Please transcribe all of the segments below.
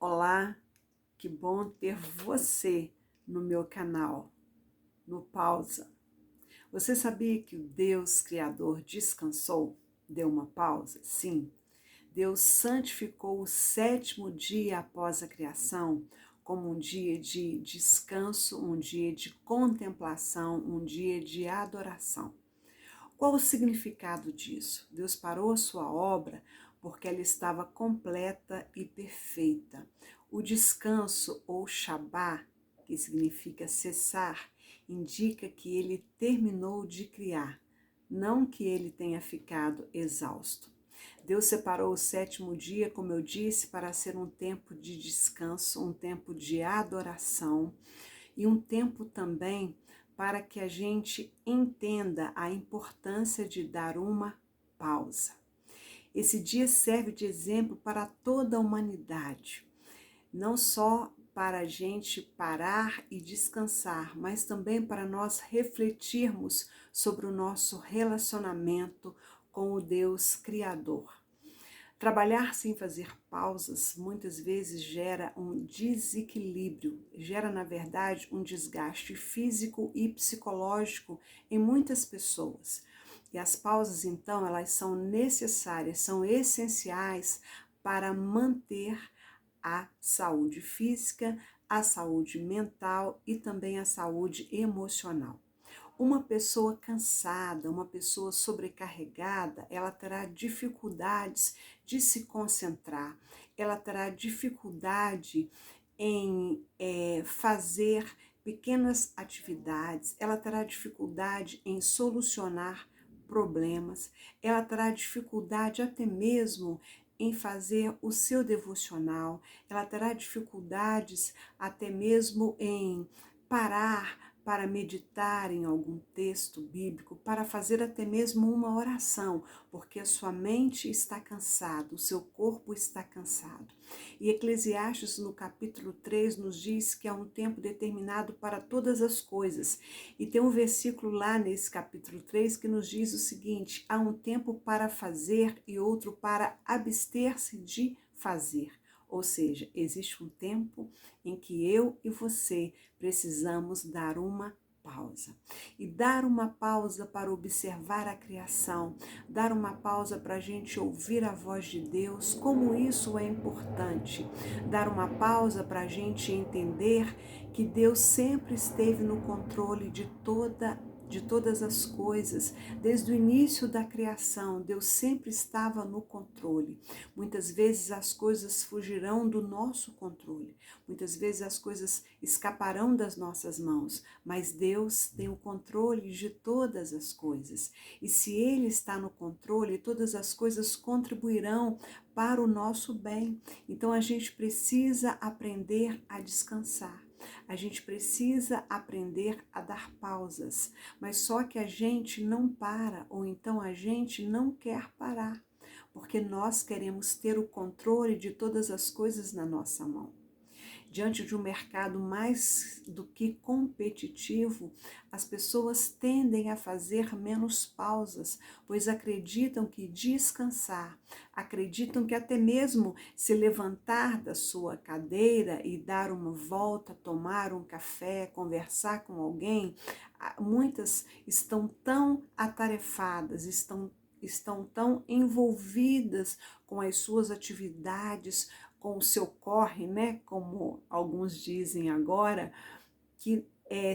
Olá, que bom ter você no meu canal, no Pausa. Você sabia que o Deus Criador descansou? Deu uma pausa? Sim. Deus santificou o sétimo dia após a criação como um dia de descanso, um dia de contemplação, um dia de adoração. Qual o significado disso? Deus parou a sua obra porque ela estava completa e perfeita. O descanso ou Shabá, que significa cessar, indica que ele terminou de criar, não que ele tenha ficado exausto. Deus separou o sétimo dia, como eu disse, para ser um tempo de descanso, um tempo de adoração e um tempo também para que a gente entenda a importância de dar uma pausa. Esse dia serve de exemplo para toda a humanidade, não só para a gente parar e descansar, mas também para nós refletirmos sobre o nosso relacionamento com o Deus Criador. Trabalhar sem fazer pausas muitas vezes gera um desequilíbrio, gera, na verdade, um desgaste físico e psicológico em muitas pessoas. E as pausas, então, elas são necessárias, são essenciais para manter a saúde física, a saúde mental e também a saúde emocional. Uma pessoa cansada, uma pessoa sobrecarregada, ela terá dificuldades de se concentrar, ela terá dificuldade em fazer pequenas atividades, ela terá dificuldade em solucionar problemas, ela terá dificuldade até mesmo em fazer o seu devocional, ela terá dificuldades até mesmo em parar para meditar em algum texto bíblico, para fazer até mesmo uma oração, porque a sua mente está cansada, o seu corpo está cansado. E Eclesiastes, no capítulo 3, nos diz que há um tempo determinado para todas as coisas. E tem um versículo lá nesse capítulo 3 que nos diz o seguinte: há um tempo para fazer e outro para abster-se de fazer. Ou seja, existe um tempo em que eu e você precisamos dar uma pausa. E dar uma pausa para observar a criação, dar uma pausa para a gente ouvir a voz de Deus, como isso é importante. Dar uma pausa para a gente entender que Deus sempre esteve no controle de todas as coisas. Desde o início da criação, Deus sempre estava no controle. Muitas vezes as coisas fugirão do nosso controle. Muitas vezes as coisas escaparão das nossas mãos, mas Deus tem o controle de todas as coisas. E se Ele está no controle, todas as coisas contribuirão para o nosso bem. Então a gente precisa aprender a descansar. A gente precisa aprender a dar pausas, mas só que a gente não para, ou então a gente não quer parar, porque nós queremos ter o controle de todas as coisas na nossa mão. Diante de um mercado mais do que competitivo, as pessoas tendem a fazer menos pausas, pois acreditam que descansar, acreditam que até mesmo se levantar da sua cadeira e dar uma volta, tomar um café, conversar com alguém, muitas estão tão atarefadas, estão tão envolvidas com as suas atividades, com o seu corre, né? Como alguns dizem agora, que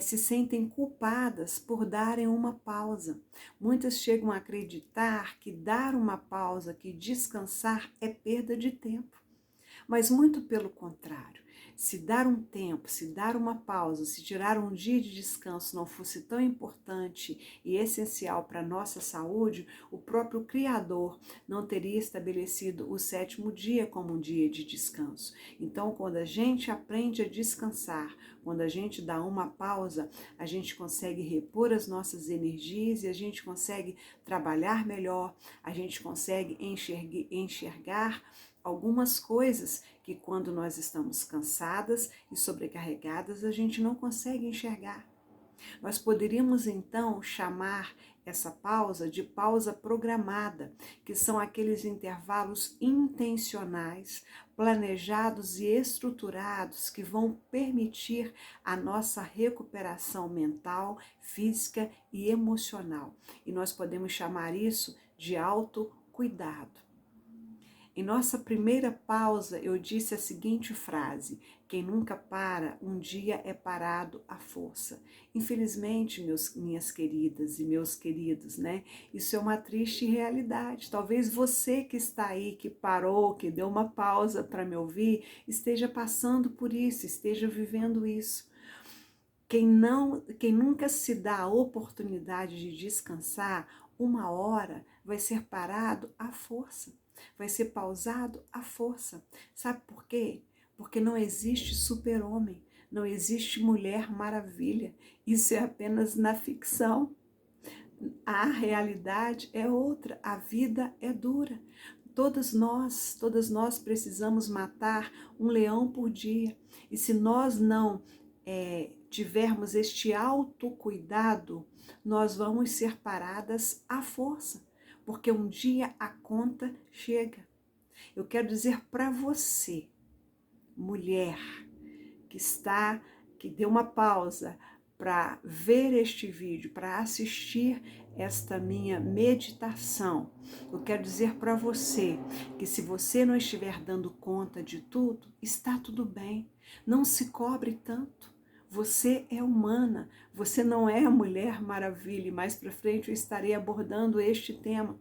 se sentem culpadas por darem uma pausa. Muitas chegam a acreditar que dar uma pausa, que descansar é perda de tempo. Mas muito pelo contrário, se dar um tempo, se dar uma pausa, se tirar um dia de descanso não fosse tão importante e essencial para a nossa saúde, o próprio Criador não teria estabelecido o sétimo dia como um dia de descanso. Então, quando a gente aprende a descansar, quando a gente dá uma pausa, a gente consegue repor as nossas energias e a gente consegue trabalhar melhor, a gente consegue enxergar algumas coisas que quando nós estamos cansadas e sobrecarregadas a gente não consegue enxergar. Nós poderíamos então chamar essa pausa de pausa programada, que são aqueles intervalos intencionais, planejados e estruturados que vão permitir a nossa recuperação mental, física e emocional. E nós podemos chamar isso de autocuidado. Em nossa primeira pausa, eu disse a seguinte frase: quem nunca para, um dia é parado à força. Infelizmente, minhas queridas e meus queridos, né? Isso é uma triste realidade. Talvez você que está aí, que parou, que deu uma pausa para me ouvir, esteja passando por isso, esteja vivendo isso. Quem nunca se dá a oportunidade de descansar, uma hora vai ser parado à força, vai ser pausado à força. Sabe por quê? Porque não existe super-homem, não existe mulher maravilha. Isso é apenas na ficção. A realidade é outra, a vida é dura. Todas nós precisamos matar um leão por dia. E se nós não tivermos este autocuidado, nós vamos ser paradas à força, porque um dia a conta chega. Eu quero dizer para você, mulher, que deu uma pausa para ver este vídeo, para assistir esta minha meditação. Eu quero dizer para você que se você não estiver dando conta de tudo, está tudo bem. Não se cobre tanto. Você é humana, você não é a Mulher Maravilha. E mais para frente eu estarei abordando este tema.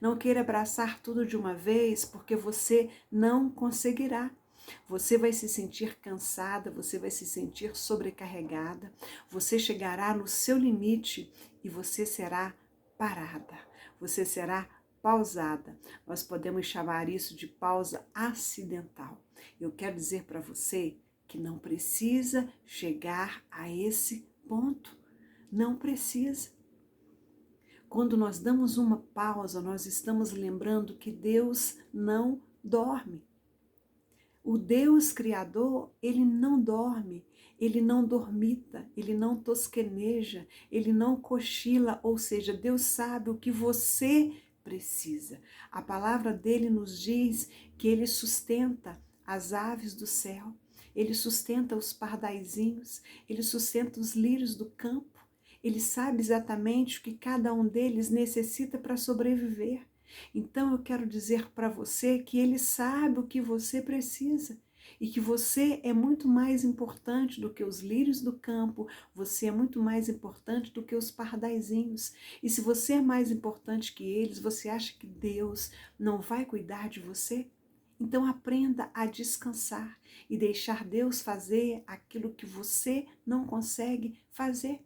Não queira abraçar tudo de uma vez, porque você não conseguirá. Você vai se sentir cansada, você vai se sentir sobrecarregada, você chegará no seu limite e você será parada, você será pausada. Nós podemos chamar isso de pausa acidental. Eu quero dizer para você que não precisa chegar a esse ponto, não precisa. Quando nós damos uma pausa, nós estamos lembrando que Deus não dorme. O Deus Criador, ele não dorme, ele não dormita, ele não tosqueneja, ele não cochila, ou seja, Deus sabe o que você precisa. A palavra dele nos diz que ele sustenta as aves do céu, ele sustenta os pardaizinhos, ele sustenta os lírios do campo, ele sabe exatamente o que cada um deles necessita para sobreviver. Então eu quero dizer para você que ele sabe o que você precisa e que você é muito mais importante do que os lírios do campo, você é muito mais importante do que os pardaizinhos. E se você é mais importante que eles, você acha que Deus não vai cuidar de você? Então aprenda a descansar e deixar Deus fazer aquilo que você não consegue fazer.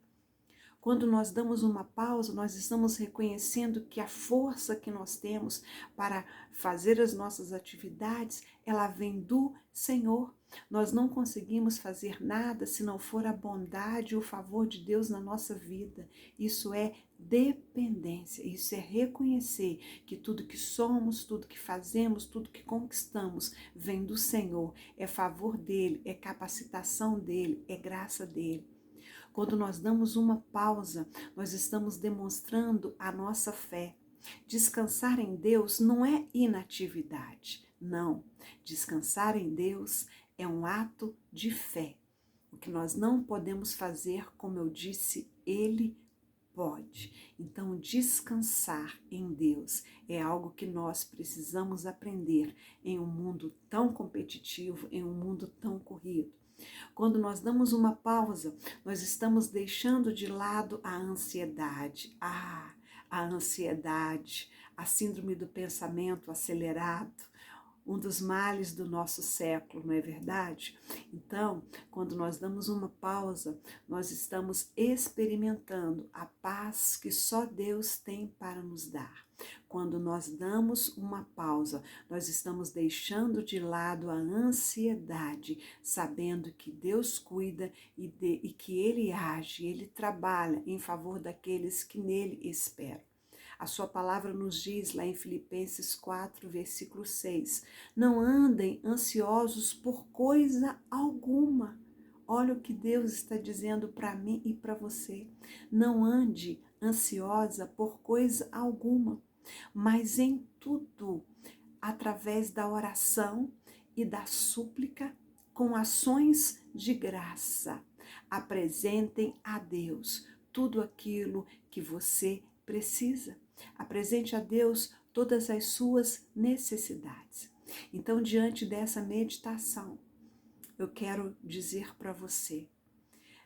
Quando nós damos uma pausa, nós estamos reconhecendo que a força que nós temos para fazer as nossas atividades, ela vem do Senhor. Nós não conseguimos fazer nada se não for a bondade e o favor de Deus na nossa vida. Isso é dependência, isso é reconhecer que tudo que somos, tudo que fazemos, tudo que conquistamos vem do Senhor. É favor dele, é capacitação dele, é graça dele. Quando nós damos uma pausa, nós estamos demonstrando a nossa fé. Descansar em Deus não é inatividade, não. Descansar em Deus é um ato de fé. O que nós não podemos fazer, como eu disse, Ele pode. Então, descansar em Deus é algo que nós precisamos aprender em um mundo tão competitivo, em um mundo tão corrido. Quando nós damos uma pausa, nós estamos deixando de lado a ansiedade. A ansiedade, a síndrome do pensamento acelerado, um dos males do nosso século, não é verdade? Então, quando nós damos uma pausa, nós estamos experimentando a paz que só Deus tem para nos dar. Quando nós damos uma pausa, nós estamos deixando de lado a ansiedade, sabendo que Deus cuida e que Ele age, Ele trabalha em favor daqueles que nele esperam. A sua palavra nos diz lá em Filipenses 4, versículo 6, não andem ansiosos por coisa alguma. Olha o que Deus está dizendo para mim e para você. Não ande ansiosa por coisa alguma, mas em tudo, através da oração e da súplica, com ações de graça, apresentem a Deus tudo aquilo que você precisa. Apresente a Deus todas as suas necessidades. Então, diante dessa meditação, eu quero dizer para você: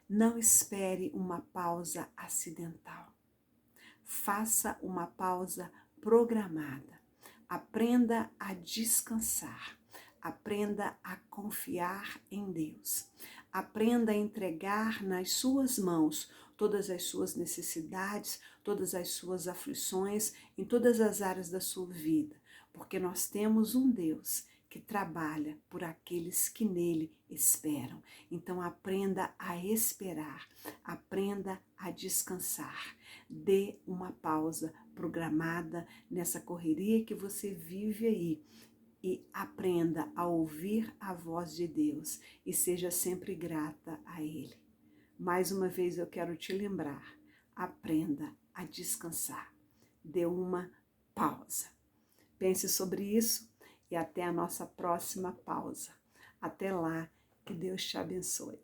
não espere uma pausa acidental. Faça uma pausa programada. Aprenda a descansar. Aprenda a confiar em Deus. Aprenda a entregar nas suas mãos todas as suas necessidades, todas as suas aflições, em todas as áreas da sua vida, porque nós temos um Deus que trabalha por aqueles que nele esperam. Então aprenda a esperar, aprenda a descansar. Dê uma pausa programada nessa correria que você vive aí e aprenda a ouvir a voz de Deus e seja sempre grata a Ele. Mais uma vez eu quero te lembrar, aprenda a descansar. Dê uma pausa. Pense sobre isso e até a nossa próxima pausa. Até lá, que Deus te abençoe.